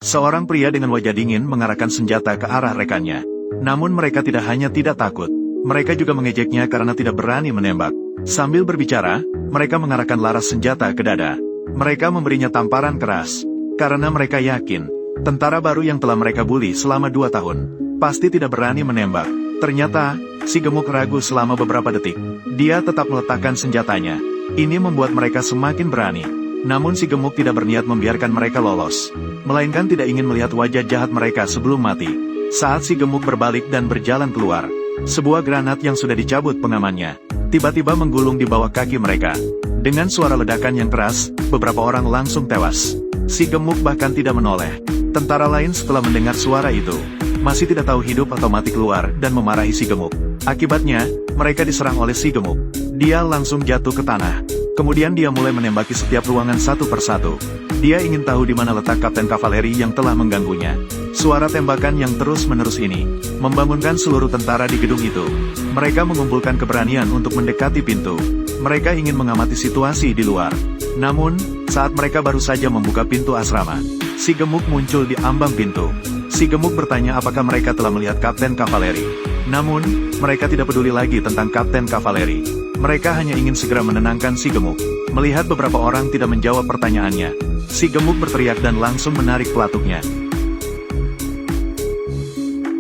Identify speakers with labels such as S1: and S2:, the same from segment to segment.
S1: Seorang pria dengan wajah dingin mengarahkan senjata ke arah rekannya. Namun mereka tidak hanya tidak takut, mereka juga mengejeknya karena tidak berani menembak. Sambil berbicara, mereka mengarahkan laras senjata ke dada. Mereka memberinya tamparan keras, karena mereka yakin, tentara baru yang telah mereka bully selama 2 tahun, pasti tidak berani menembak. Ternyata, si gemuk ragu selama beberapa detik. Dia tetap meletakkan senjatanya. Ini membuat mereka semakin berani. Namun si gemuk tidak berniat membiarkan mereka lolos, melainkan tidak ingin melihat wajah jahat mereka sebelum mati. Saat si gemuk berbalik dan berjalan keluar, sebuah granat yang sudah dicabut pengamannya, tiba-tiba menggulung di bawah kaki mereka. Dengan suara ledakan yang keras, beberapa orang langsung tewas. Si gemuk bahkan tidak menoleh. Tentara lain setelah mendengar suara itu, masih tidak tahu hidup atau mati keluar dan memarahi si gemuk. Akibatnya, mereka diserang oleh si gemuk. Dia langsung jatuh ke tanah. Kemudian dia mulai menembaki setiap ruangan satu persatu. Dia ingin tahu di mana letak kapten kavaleri yang telah mengganggunya. Suara tembakan yang terus-menerus ini membangunkan seluruh tentara di gedung itu. Mereka mengumpulkan keberanian untuk mendekati pintu. Mereka ingin mengamati situasi di luar. Namun, saat mereka baru saja membuka pintu asrama, si gemuk muncul di ambang pintu. Si gemuk bertanya apakah mereka telah melihat kapten kavaleri. Namun, mereka tidak peduli lagi tentang kapten kavaleri. Mereka hanya ingin segera menenangkan si gemuk. Melihat beberapa orang tidak menjawab pertanyaannya, si gemuk berteriak dan langsung menarik pelatuknya.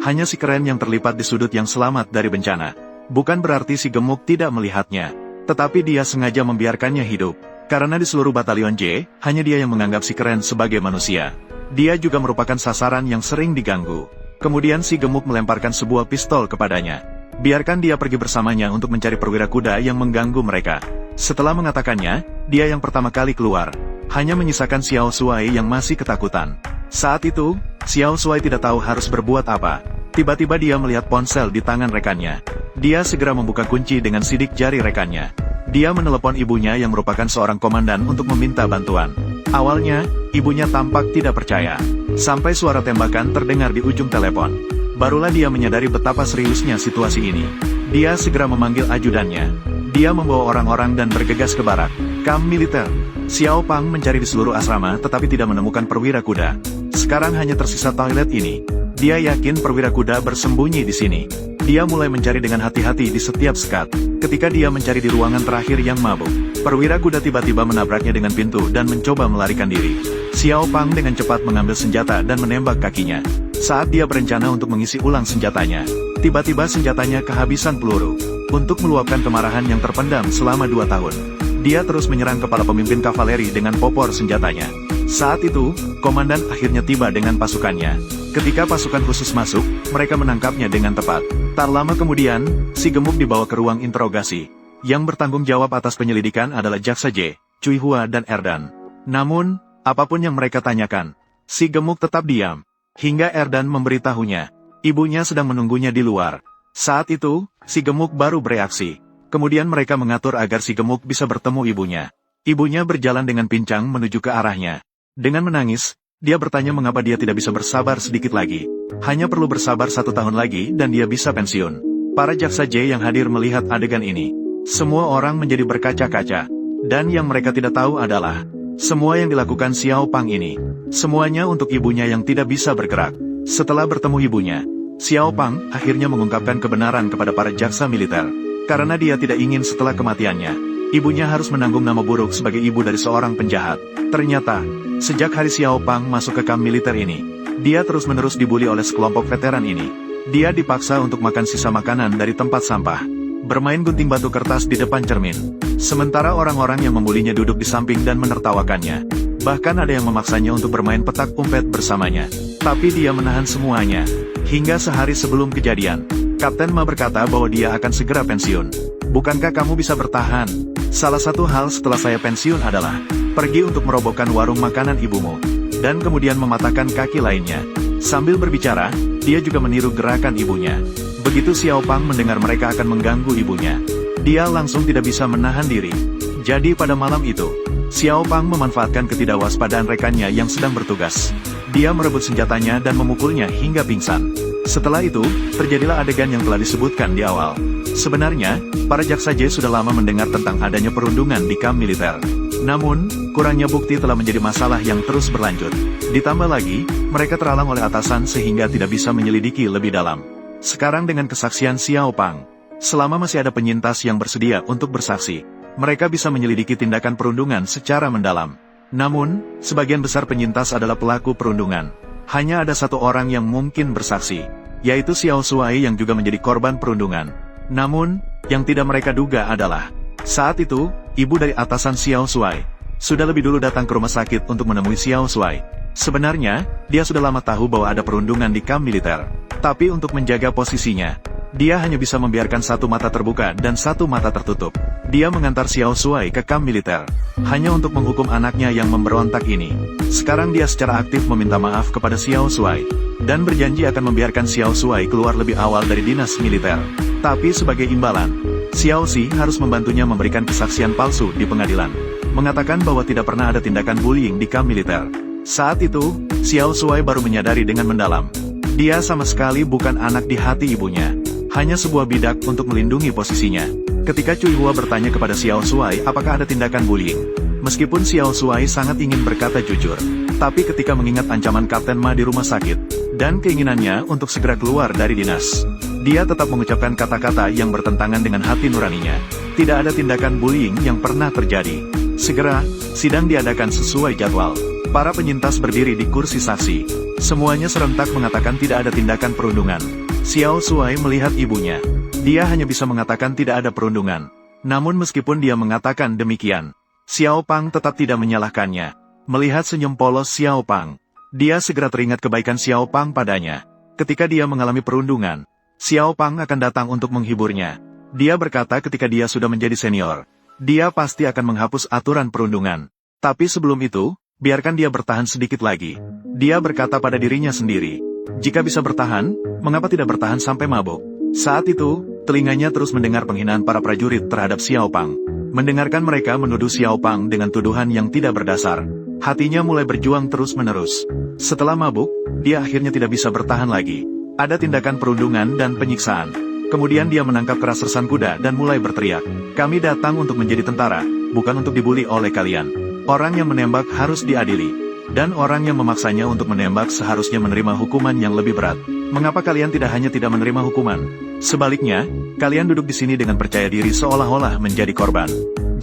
S1: Hanya si keren yang terlipat di sudut yang selamat dari bencana. Bukan berarti si gemuk tidak melihatnya, tetapi dia sengaja membiarkannya hidup. Karena di seluruh batalion J, hanya dia yang menganggap si keren sebagai manusia. Dia juga merupakan sasaran yang sering diganggu. Kemudian si gemuk melemparkan sebuah pistol kepadanya. Biarkan dia pergi bersamanya untuk mencari perwira kuda yang mengganggu mereka. Setelah mengatakannya, dia yang pertama kali keluar. Hanya menyisakan Xiao Shuai yang masih ketakutan. Saat itu, Xiao Shuai tidak tahu harus berbuat apa. Tiba-tiba dia melihat ponsel di tangan rekannya. Dia segera membuka kunci dengan sidik jari rekannya. Dia menelepon ibunya yang merupakan seorang komandan untuk meminta bantuan. Awalnya, ibunya tampak tidak percaya. Sampai suara tembakan terdengar di ujung telepon. Barulah dia menyadari betapa seriusnya situasi ini. Dia segera memanggil ajudannya. Dia membawa orang-orang dan bergegas ke barak kamp militer. Xiao Pang mencari di seluruh asrama tetapi tidak menemukan perwira kuda. Sekarang hanya tersisa toilet ini. Dia yakin perwira kuda bersembunyi di sini. Dia mulai mencari dengan hati-hati di setiap sekat. Ketika dia mencari di ruangan terakhir yang mabuk, perwira kuda tiba-tiba menabraknya dengan pintu dan mencoba melarikan diri. Xiao Pang dengan cepat mengambil senjata dan menembak kakinya. Saat dia berencana untuk mengisi ulang senjatanya, tiba-tiba senjatanya kehabisan peluru. Untuk meluapkan kemarahan yang terpendam selama 2 tahun, dia terus menyerang kepala pemimpin kavaleri dengan popor senjatanya. Saat itu, komandan akhirnya tiba dengan pasukannya. Ketika pasukan khusus masuk, mereka menangkapnya dengan tepat. Tak lama kemudian, si gemuk dibawa ke ruang interogasi. Yang bertanggung jawab atas penyelidikan adalah Jaksa J, Cui Hua dan Erdan. Namun, apapun yang mereka tanyakan, si gemuk tetap diam. Hingga Erdan memberitahunya, ibunya sedang menunggunya di luar. Saat itu, si gemuk baru bereaksi. Kemudian mereka mengatur agar si gemuk bisa bertemu ibunya. Ibunya berjalan dengan pincang menuju ke arahnya. Dengan menangis, dia bertanya mengapa dia tidak bisa bersabar sedikit lagi. Hanya perlu bersabar 1 tahun lagi dan dia bisa pensiun. Para jaksa J yang hadir melihat adegan ini. Semua orang menjadi berkaca-kaca. Dan yang mereka tidak tahu adalah, semua yang dilakukan Xiao Pang ini, semuanya untuk ibunya yang tidak bisa bergerak. Setelah bertemu ibunya, Xiao Pang akhirnya mengungkapkan kebenaran kepada para jaksa militer. Karena dia tidak ingin setelah kematiannya, ibunya harus menanggung nama buruk sebagai ibu dari seorang penjahat. Ternyata, sejak hari Xiao Pang masuk ke kamp militer ini, dia terus-menerus dibully oleh sekelompok veteran ini. Dia dipaksa untuk makan sisa makanan dari tempat sampah, bermain gunting batu kertas di depan cermin. Sementara orang-orang yang membulinya duduk di samping dan menertawakannya. Bahkan ada yang memaksanya untuk bermain petak umpet bersamanya. Tapi dia menahan semuanya. Hingga sehari sebelum kejadian, Kapten Ma berkata bahwa dia akan segera pensiun. Bukankah kamu bisa bertahan? Salah satu hal setelah saya pensiun adalah pergi untuk merobohkan warung makanan ibumu. Dan kemudian mematahkan kaki lainnya. Sambil berbicara, dia juga meniru gerakan ibunya. Begitu Xiao Pang mendengar mereka akan mengganggu ibunya, dia langsung tidak bisa menahan diri. Jadi pada malam itu, Xiao Pang memanfaatkan ketidakwaspadaan rekannya yang sedang bertugas. Dia merebut senjatanya dan memukulnya hingga pingsan. Setelah itu, terjadilah adegan yang telah disebutkan di awal. Sebenarnya, para jaksa J sudah lama mendengar tentang adanya perundungan di kamp militer. Namun, kurangnya bukti telah menjadi masalah yang terus berlanjut. Ditambah lagi, mereka terhalang oleh atasan sehingga tidak bisa menyelidiki lebih dalam. Sekarang dengan kesaksian Xiao Pang, selama masih ada penyintas yang bersedia untuk bersaksi, mereka bisa menyelidiki tindakan perundungan secara mendalam. Namun, sebagian besar penyintas adalah pelaku perundungan. Hanya ada satu orang yang mungkin bersaksi, yaitu Xiao Shuai yang juga menjadi korban perundungan. Namun, yang tidak mereka duga adalah, saat itu, ibu dari atasan Xiao Shuai sudah lebih dulu datang ke rumah sakit untuk menemui Xiao Shuai. Sebenarnya, dia sudah lama tahu bahwa ada perundungan di kamp militer. Tapi untuk menjaga posisinya, dia hanya bisa membiarkan satu mata terbuka dan satu mata tertutup. Dia mengantar Xiao Shuai ke kamp militer, hanya untuk menghukum anaknya yang memberontak ini. Sekarang dia secara aktif meminta maaf kepada Xiao Shuai, dan berjanji akan membiarkan Xiao Shuai keluar lebih awal dari dinas militer. Tapi sebagai imbalan, Xiao Xi harus membantunya memberikan kesaksian palsu di pengadilan, mengatakan bahwa tidak pernah ada tindakan bullying di kamp militer. Saat itu, Xiao Shuai baru menyadari dengan mendalam, dia sama sekali bukan anak di hati ibunya, hanya sebuah bidak untuk melindungi posisinya. Ketika Cui Hua bertanya kepada Xiao Shuai apakah ada tindakan bullying, meskipun Xiao Shuai sangat ingin berkata jujur, tapi ketika mengingat ancaman Kapten Ma di rumah sakit, dan keinginannya untuk segera keluar dari dinas, dia tetap mengucapkan kata-kata yang bertentangan dengan hati nuraninya. Tidak ada tindakan bullying yang pernah terjadi. Segera, sidang diadakan sesuai jadwal. Para penyintas berdiri di kursi saksi. Semuanya serentak mengatakan tidak ada tindakan perundungan. Xiao Shuai melihat ibunya. Dia hanya bisa mengatakan tidak ada perundungan. Namun meskipun dia mengatakan demikian, Xiao Pang tetap tidak menyalahkannya. Melihat senyum polos Xiao Pang, dia segera teringat kebaikan Xiao Pang padanya. Ketika dia mengalami perundungan, Xiao Pang akan datang untuk menghiburnya. Dia berkata ketika dia sudah menjadi senior, dia pasti akan menghapus aturan perundungan. Tapi sebelum itu, biarkan dia bertahan sedikit lagi. Dia berkata pada dirinya sendiri, jika bisa bertahan, mengapa tidak bertahan sampai mabuk? Saat itu, telinganya terus mendengar penghinaan para prajurit terhadap Xiao Pang. Mendengarkan mereka menuduh Xiao Pang dengan tuduhan yang tidak berdasar, hatinya mulai berjuang terus-menerus. Setelah mabuk, dia akhirnya tidak bisa bertahan lagi. Ada tindakan perundungan dan penyiksaan. Kemudian dia menangkap keras sersan kuda dan mulai berteriak, kami datang untuk menjadi tentara, bukan untuk dibuli oleh kalian. Orang yang menembak harus diadili. Dan orang yang memaksanya untuk menembak seharusnya menerima hukuman yang lebih berat. Mengapa kalian tidak hanya tidak menerima hukuman? Sebaliknya, kalian duduk di sini dengan percaya diri seolah-olah menjadi korban.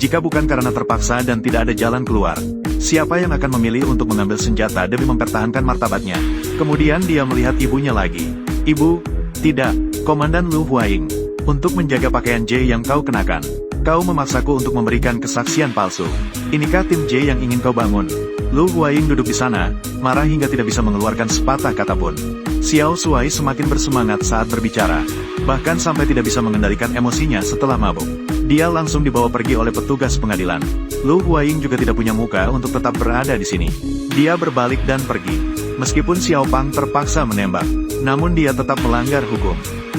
S1: Jika bukan karena terpaksa dan tidak ada jalan keluar, siapa yang akan memilih untuk mengambil senjata demi mempertahankan martabatnya? Kemudian dia melihat ibunya lagi. Ibu, tidak, Komandan Lu Huaing. Untuk menjaga pakaian J yang kau kenakan, kau memaksaku untuk memberikan kesaksian palsu. Inikah tim J yang ingin kau bangun? Lu Huaing duduk di sana, marah hingga tidak bisa mengeluarkan sepatah kata pun. Xiao Shuai semakin bersemangat saat berbicara, bahkan sampai tidak bisa mengendalikan emosinya setelah mabuk. Dia langsung dibawa pergi oleh petugas pengadilan. Lu Huaing juga tidak punya muka untuk tetap berada di sini. Dia berbalik dan pergi. Meskipun Xiao Pang terpaksa menembak, namun dia tetap melanggar hukum.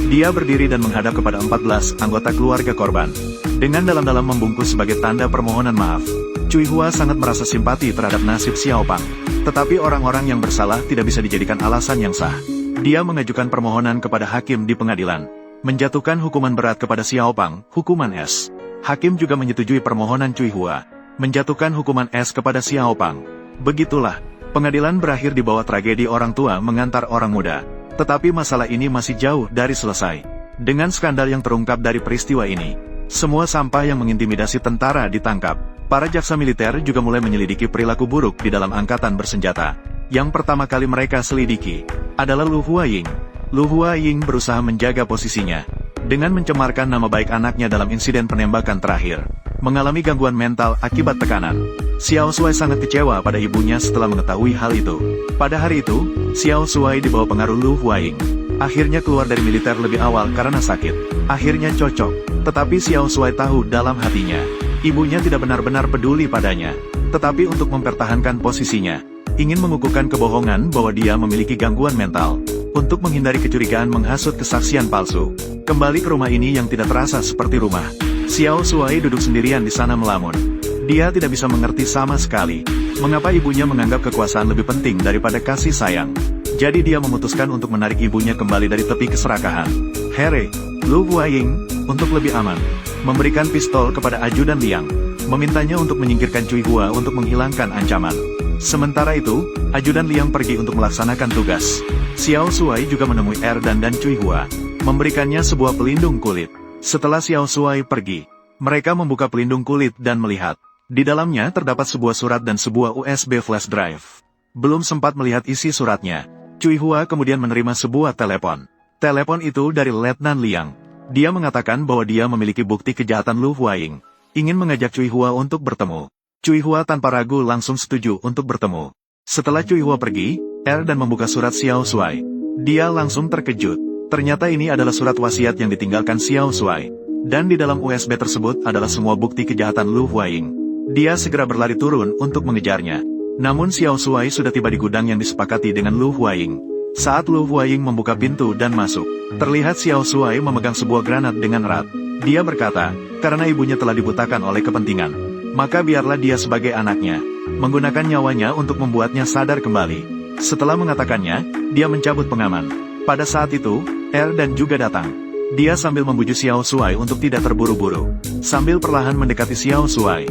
S1: Dia berdiri dan menghadap kepada 14 anggota keluarga korban. Dengan dalam-dalam membungkus sebagai tanda permohonan maaf. Cui Hua sangat merasa simpati terhadap nasib Xiao Pang. Tetapi orang-orang yang bersalah tidak bisa dijadikan alasan yang sah. Dia mengajukan permohonan kepada hakim di pengadilan, menjatuhkan hukuman berat kepada Xiao Pang, hukuman S. Hakim juga menyetujui permohonan Cui Hua, menjatuhkan hukuman S kepada Xiao Pang. Begitulah, pengadilan berakhir di bawah tragedi orang tua mengantar orang muda. Tetapi masalah ini masih jauh dari selesai. Dengan skandal yang terungkap dari peristiwa ini, semua sampah yang mengintimidasi tentara ditangkap. Para jaksa militer juga mulai menyelidiki perilaku buruk di dalam angkatan bersenjata. Yang pertama kali mereka selidiki adalah Lu Huaing. Lu Huaing berusaha menjaga posisinya dengan mencemarkan nama baik anaknya dalam insiden penembakan terakhir. Mengalami gangguan mental akibat tekanan. Xiao Shuai sangat kecewa pada ibunya setelah mengetahui hal itu. Pada hari itu, Xiao Shuai di bawah pengaruh Lu Huaing akhirnya keluar dari militer lebih awal karena sakit. Akhirnya cocok. Tetapi Xiao Shuai tahu dalam hatinya, ibunya tidak benar-benar peduli padanya. Tetapi untuk mempertahankan posisinya, ingin mengukuhkan kebohongan bahwa dia memiliki gangguan mental. Untuk menghindari kecurigaan menghasut kesaksian palsu. Kembali ke rumah ini yang tidak terasa seperti rumah. Xiao Shuai duduk sendirian di sana melamun. Dia tidak bisa mengerti sama sekali, mengapa ibunya menganggap kekuasaan lebih penting daripada kasih sayang. Jadi dia memutuskan untuk menarik ibunya kembali dari tepi keserakahan. Here, Lu Huaying, untuk lebih aman, memberikan pistol kepada ajudan Liang, memintanya untuk menyingkirkan Cui Hua untuk menghilangkan ancaman. Sementara itu, ajudan Liang pergi untuk melaksanakan tugas. Xiao Shuai juga menemui Dan Cui Hua, memberikannya sebuah pelindung kulit. Setelah Xiao Shuai pergi, mereka membuka pelindung kulit dan melihat. Di dalamnya terdapat sebuah surat dan sebuah USB flash drive. Belum sempat melihat isi suratnya, Cui Hua kemudian menerima sebuah telepon. Telepon itu dari Letnan Liang. Dia mengatakan bahwa dia memiliki bukti kejahatan Lu Huaying, ingin mengajak Cui Hua untuk bertemu. Cui Hua tanpa ragu langsung setuju untuk bertemu. Setelah Cui Hua pergi, dan membuka surat Xiao Shuai. Dia langsung terkejut. Ternyata ini adalah surat wasiat yang ditinggalkan Xiao Shuai. Dan di dalam USB tersebut adalah semua bukti kejahatan Lu Huaying. Dia segera berlari turun untuk mengejarnya. Namun Xiao Shuai sudah tiba di gudang yang disepakati dengan Lu Huaying. Saat Lu Huaying membuka pintu dan masuk, terlihat Xiao Shuai memegang sebuah granat dengan erat. Dia berkata, karena ibunya telah dibutakan oleh kepentingan, maka biarlah dia sebagai anaknya, menggunakan nyawanya untuk membuatnya sadar kembali. Setelah mengatakannya, dia mencabut pengaman. Pada saat itu, dan juga datang. Dia sambil membujuk Xiao Shuai untuk tidak terburu-buru, sambil perlahan mendekati Xiao Shuai.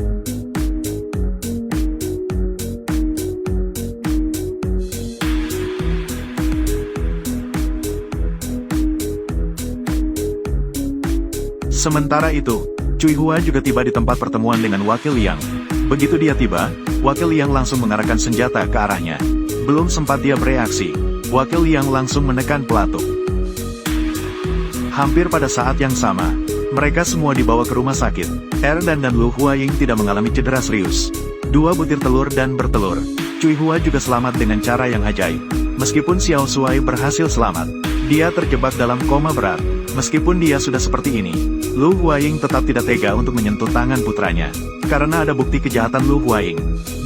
S1: Sementara itu, Cui Hua juga tiba di tempat pertemuan dengan Wakil Liang. Begitu dia tiba, Wakil Liang langsung mengarahkan senjata ke arahnya. Belum sempat dia bereaksi, Wakil Liang langsung menekan pelatuk. Hampir pada saat yang sama, mereka semua dibawa ke rumah sakit. Dan Lu Huaying tidak mengalami cedera serius. 2 butir telur dan bertelur. Cui Hua juga selamat dengan cara yang ajaib. Meskipun Xiao Shuai berhasil selamat, dia terjebak dalam koma berat. Meskipun dia sudah seperti ini, Lu Huaying tetap tidak tega untuk menyentuh tangan putranya. Karena ada bukti kejahatan Lu Huaying,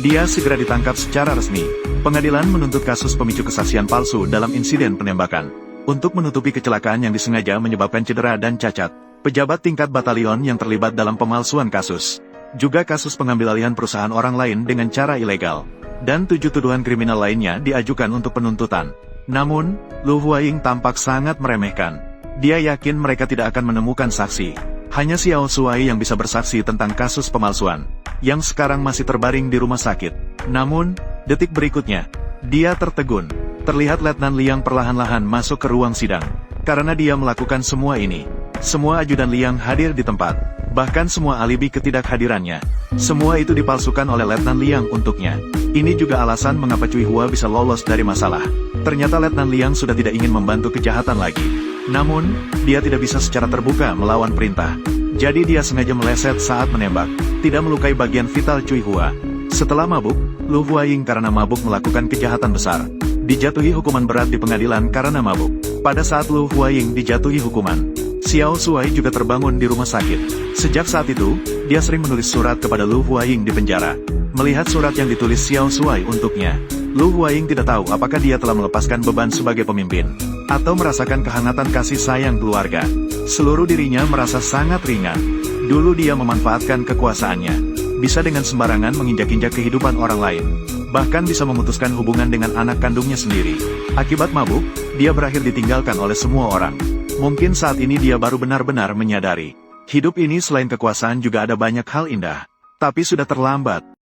S1: dia segera ditangkap secara resmi. Pengadilan menuntut kasus pemicu kesaksian palsu dalam insiden penembakan. Untuk menutupi kecelakaan yang disengaja menyebabkan cedera dan cacat, pejabat tingkat batalion yang terlibat dalam pemalsuan kasus. Juga kasus pengambil alihan perusahaan orang lain dengan cara ilegal. Dan 7 tuduhan kriminal lainnya diajukan untuk penuntutan. Namun, Lu Huaying tampak sangat meremehkan. Dia yakin mereka tidak akan menemukan saksi. Hanya Xiao Shuai yang bisa bersaksi tentang kasus pemalsuan, yang sekarang masih terbaring di rumah sakit. Namun, detik berikutnya, dia tertegun. Terlihat Letnan Liang perlahan-lahan masuk ke ruang sidang. Karena dia melakukan semua ini, semua ajudan Liang hadir di tempat. Bahkan semua alibi ketidakhadirannya. Semua itu dipalsukan oleh Letnan Liang untuknya. Ini juga alasan mengapa Cui Hua bisa lolos dari masalah. Ternyata Letnan Liang sudah tidak ingin membantu kejahatan lagi. Namun, dia tidak bisa secara terbuka melawan perintah. Jadi dia sengaja meleset saat menembak, tidak melukai bagian vital Cui Hua. Setelah mabuk, Lu Huaying karena mabuk melakukan kejahatan besar. Dijatuhi hukuman berat di pengadilan karena mabuk. Pada saat Lu Huaying dijatuhi hukuman, Xiao Shuai juga terbangun di rumah sakit. Sejak saat itu, dia sering menulis surat kepada Lu Huaying di penjara. Melihat surat yang ditulis Xiao Shuai untuknya, Lu Huaying tidak tahu apakah dia telah melepaskan beban sebagai pemimpin, atau merasakan kehangatan kasih sayang keluarga. Seluruh dirinya merasa sangat ringan. Dulu dia memanfaatkan kekuasaannya, bisa dengan sembarangan menginjak-injak kehidupan orang lain. Bahkan bisa memutuskan hubungan dengan anak kandungnya sendiri. Akibat mabuk, dia berakhir ditinggalkan oleh semua orang. Mungkin saat ini dia baru benar-benar menyadari. Hidup ini selain kekuasaan juga ada banyak hal indah. Tapi sudah terlambat.